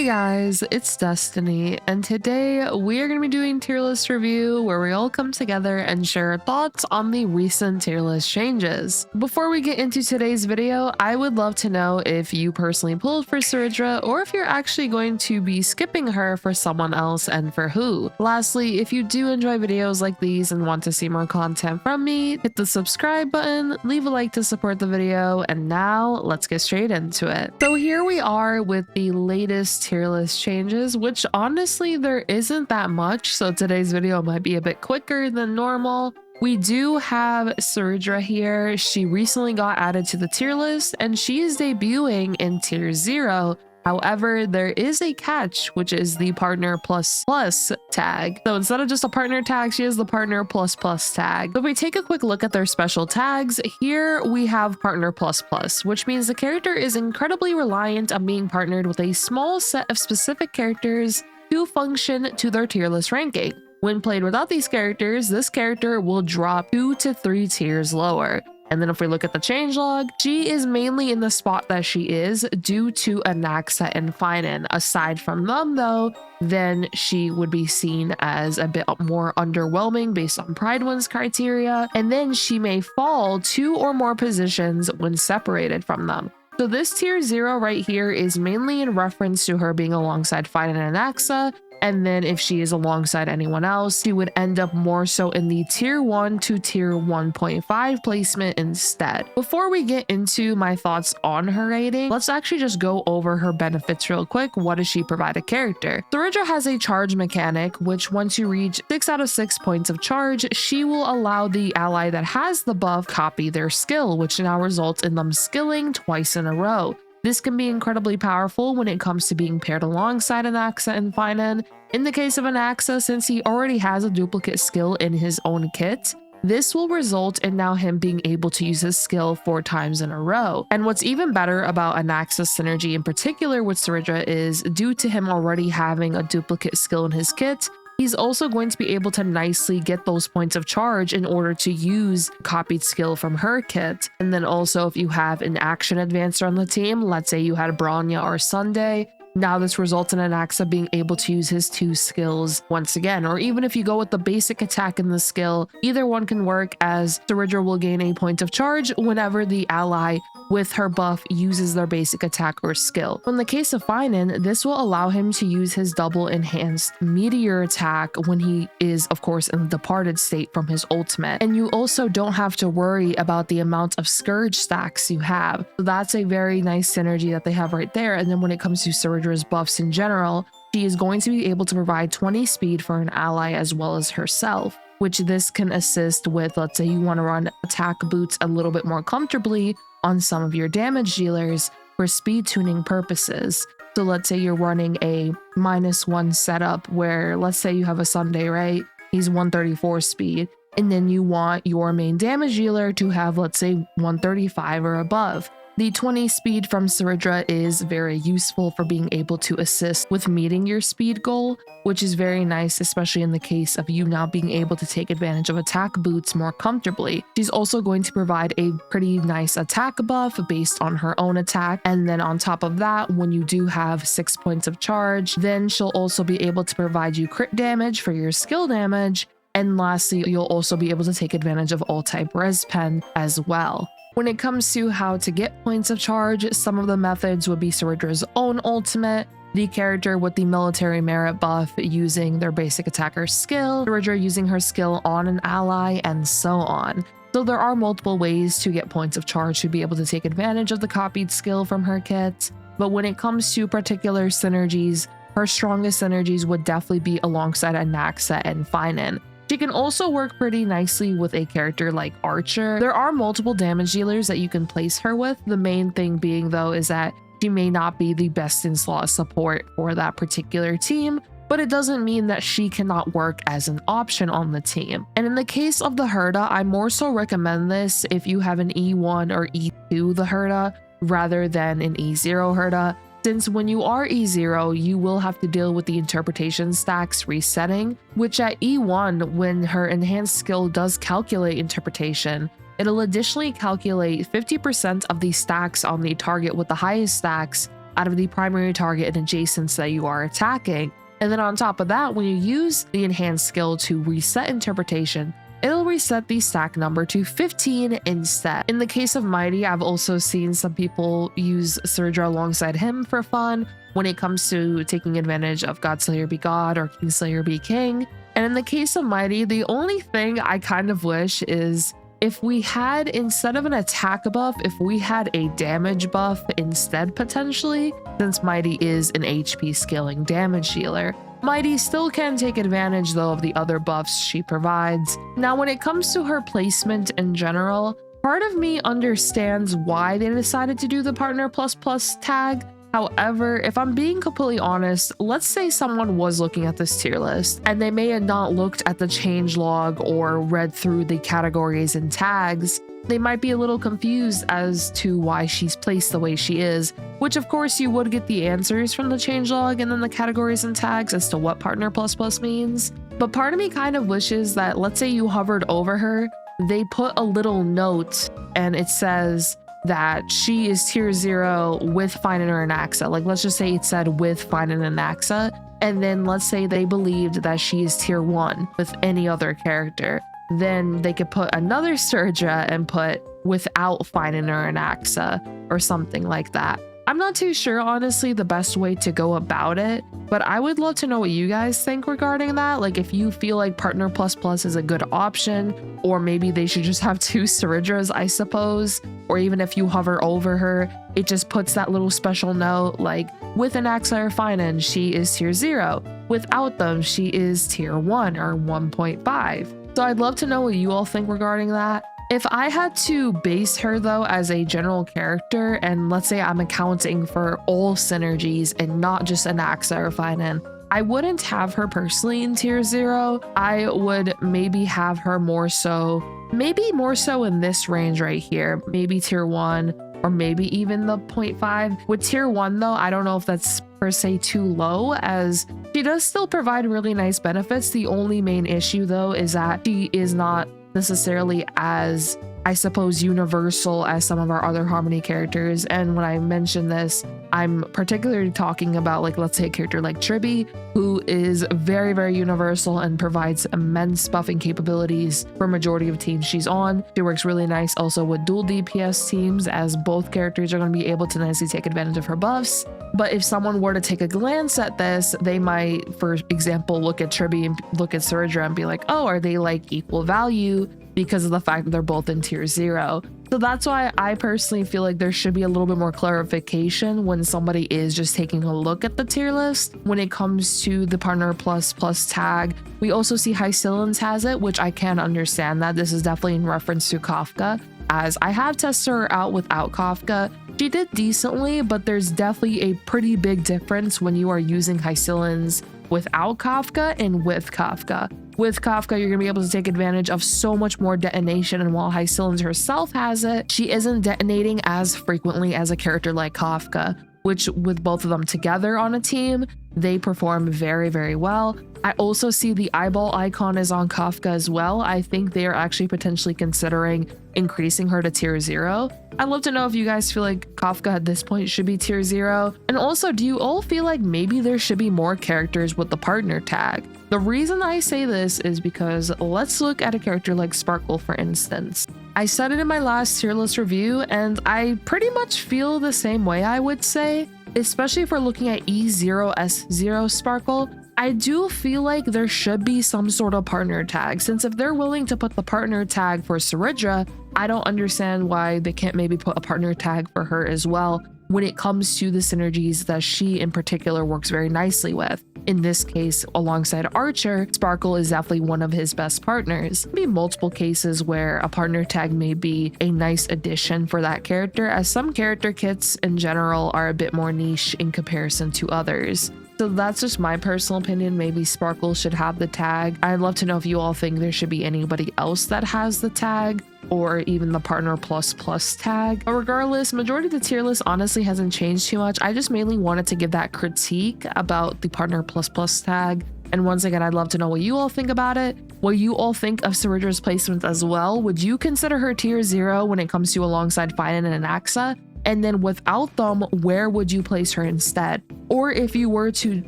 guys, it's Destiny, and today we are going to be doing tier list review where we all come together and share our thoughts on the recent tier list changes. Before we get into today's video, I would love to know if you personally pulled for Cerydra or if you're actually going to be skipping her for someone else and for who. Lastly, if you do enjoy videos like these and want to see more content from me, hit the subscribe button, leave a like to support the video, and now let's get straight into it. So here we are with the latest tier list changes, which honestly there isn't that much, so today's video might be a bit quicker than normal. We do have Cerydra here. She recently got added to the tier list and she is debuting in tier 0. However, there is a catch, which is the partner plus plus tag. So instead of just a partner tag, she has the partner plus plus tag. So if we take a quick look at their special tags, here we have partner plus plus, which means the character is incredibly reliant on being partnered with a small set of specific characters to function to their tier list ranking. When played without these characters, this character will drop 2 to 3 tiers lower. And then if we look at the changelog, she is mainly in the spot that she is due to Anaxa and Phainon. Aside from them though, then she would be seen as a bit more underwhelming based on Pride-Win's criteria, and then she may fall 2 or more positions when separated from them. So this tier 0 right here is mainly in reference to her being alongside Phainon and Anaxa, and then if she is alongside anyone else, she would end up more so in the tier 1 to tier 1.5 placement instead. Before we get into my thoughts on her rating, let's actually just go over her benefits real quick. What does she provide a character? Cerydra has a charge mechanic, which once you reach 6 out of 6 points of charge, she will allow the ally that has the buff copy their skill, which now results in them skilling twice in a row. This can be incredibly powerful when it comes to being paired alongside Anaxa and Phainon. In the case of Anaxa, since he already has a duplicate skill in his own kit, this will result in now him being able to use his skill 4 times in a row. And what's even better about Anaxa's synergy in particular with Cerydra is due to him already having a duplicate skill in his kit, he's also going to be able to nicely get those points of charge in order to use copied skill from her kit. And then also if you have an action advancer on the team, let's say you had Bronya or Sunday, now this results in Anaxa being able to use his 2 skills once again. Or even if you go with the basic attack and the skill, either one can work, as Cerydra will gain a point of charge whenever the ally with her buff uses their basic attack or skill. In the case of Phainon, this will allow him to use his double enhanced meteor attack when he is, of course, in the departed state from his ultimate. And you also don't have to worry about the amount of Scourge stacks you have. So that's a very nice synergy that they have right there. And then when it comes to Cerydra's buffs in general, she is going to be able to provide 20 speed for an ally as well as herself, which this can assist with. Let's say you want to run attack boots a little bit more comfortably on some of your damage dealers for speed tuning purposes. So let's say you're running a -1 setup where, let's say you have a Sunday, right? He's 134 speed, and then you want your main damage dealer to have, let's say, 135 or above. The 20 speed from Cerydra is very useful for being able to assist with meeting your speed goal, which is very nice, especially in the case of you now being able to take advantage of attack boots more comfortably. She's also going to provide a pretty nice attack buff based on her own attack. And then on top of that, when you do have 6 points of charge, then she'll also be able to provide you crit damage for your skill damage. And lastly, you'll also be able to take advantage of all type res pen as well. When it comes to how to get points of charge, some of the methods would be Cerydra's own ultimate, the character with the military merit buff using their basic attacker skill, Cerydra using her skill on an ally, and so on. So there are multiple ways to get points of charge to be able to take advantage of the copied skill from her kit. But when it comes to particular synergies, her strongest synergies would definitely be alongside Anaxa and Phainon. She can also work pretty nicely with a character like Archer. There are multiple damage dealers that you can place her with. The main thing being though is that she may not be the best in slot support for that particular team, but it doesn't mean that she cannot work as an option on the team. And in the case of the Herda, I more so recommend this if you have an E1 or E2 the Herda rather than an E0 Herda. Since when you are E0, you will have to deal with the interpretation stacks resetting, which at E1, when her enhanced skill does calculate interpretation, it'll additionally calculate 50% of the stacks on the target with the highest stacks out of the primary target and adjacents that you are attacking. And then on top of that, when you use the enhanced skill to reset interpretation, it'll reset the stack number to 15 instead. In the case of Mighty, I've also seen some people use Cerydra alongside him for fun when it comes to taking advantage of Godslayer be God or Kingslayer be King. And in the case of Mighty, the only thing I kind of wish is if we had, instead of an attack buff, if we had a damage buff instead potentially, since Mighty is an HP scaling damage dealer. Mighty still can take advantage though of the other buffs she provides. Now when it comes to her placement in general, part of me understands why they decided to do the partner plus plus tag. However, if I'm being completely honest, let's say someone was looking at this tier list and they may have not looked at the changelog or read through the categories and tags. They might be a little confused as to why she's placed the way she is, which of course you would get the answers from the changelog and then the categories and tags as to what partner plus plus means. But part of me kind of wishes that, let's say you hovered over her, they put a little note and it says that she is tier 0 with Phainon or Anaxa. Like, let's just say it said with Phainon and Anaxa, and then let's say they believed that she is tier 1 with any other character. Then they could put another Cerydra and put without Phainon or Anaxa or something like that. I'm not too sure, honestly, the best way to go about it, but I would love to know what you guys think regarding that. Like, if you feel like partner plus plus is a good option, or maybe they should just have 2 Cerydras, I suppose, or even if you hover over her, it just puts that little special note like with Anaxa or Phainon, she is tier 0. Without them, she is tier 1 or 1.5. So I'd love to know what you all think regarding that. If I had to base her though as a general character, and let's say I'm accounting for all synergies and not just Anaxa or Phainon, I wouldn't have her personally in tier 0. I would maybe have her more so in this range right here, maybe tier 1 or maybe even the 0.5. With tier 1 though, I don't know if that's per se too low, as she does still provide really nice benefits. The only main issue though is that she is not necessarily as, I suppose, universal as some of our other Harmony characters. And when I mention this, I'm particularly talking about, like, let's say a character like Tribby, who is very, very universal and provides immense buffing capabilities for majority of teams she's on. She works really nice also with dual DPS teams, as both characters are going to be able to nicely take advantage of her buffs. But if someone were to take a glance at this, they might, for example, look at Tribby and look at Cerydra and be like, oh, are they like equal value because of the fact that they're both in tier 0? So that's why I personally feel like there should be a little bit more clarification when somebody is just taking a look at the tier list. When it comes to the partner plus plus tag, we also see Hycillans has it, which I can understand that. This is definitely in reference to Kafka, as I have tested her out without Kafka. She did decently, but there's definitely a pretty big difference when you are using Hycillans without Kafka and with Kafka. With Kafka, you're going to be able to take advantage of so much more detonation, and while Hycillans herself has it, she isn't detonating as frequently as a character like Kafka, which with both of them together on a team, they perform very, very well. I also see the eyeball icon is on Kafka as well. I think they are actually potentially considering increasing her to tier 0. I'd love to know if you guys feel like Kafka at this point should be tier 0. And also, do you all feel like maybe there should be more characters with the partner tag? The reason I say this is because let's look at a character like Sparkle, for instance. I said it in my last tier list review, and I pretty much feel the same way, I would say, especially if we're looking at E0S0 Sparkle. I do feel like there should be some sort of partner tag, since if they're willing to put the partner tag for Cerydra, I don't understand why they can't maybe put a partner tag for her as well when it comes to the synergies that she in particular works very nicely with. In this case, alongside Archer, Sparkle is definitely one of his best partners. There'll be multiple cases where a partner tag may be a nice addition for that character, as some character kits in general are a bit more niche in comparison to others. So that's just my personal opinion. Maybe Sparkle should have the tag. I'd love to know if you all think there should be anybody else that has the tag, or even the partner plus plus tag. But regardless, majority of the tier list honestly hasn't changed too much. I just mainly wanted to give that critique about the partner plus plus tag. And once again, I'd love to know what you all think about it. What you all think of Cerydra's placement as well. Would you consider her tier 0 when it comes to alongside Phainon and Anaxa? And then without them, where would you place her instead? Or if you were to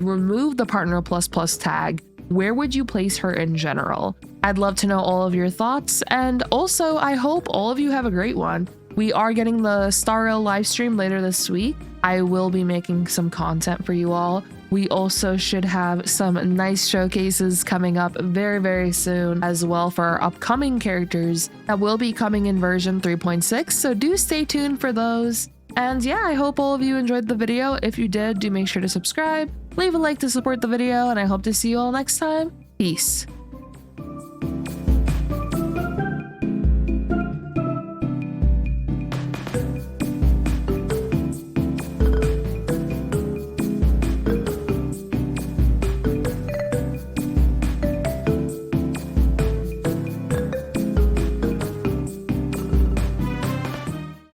remove the Partner Plus Plus tag, where would you place her in general? I'd love to know all of your thoughts, and also I hope all of you have a great one. We are getting the Star Rail live stream later this week. I will be making some content for you all. We also should have some nice showcases coming up very, very soon as well for our upcoming characters that will be coming in version 3.6, so do stay tuned for those. And yeah, I hope all of you enjoyed the video. If you did, do make sure to subscribe, leave a like to support the video, and I hope to see you all next time. Peace.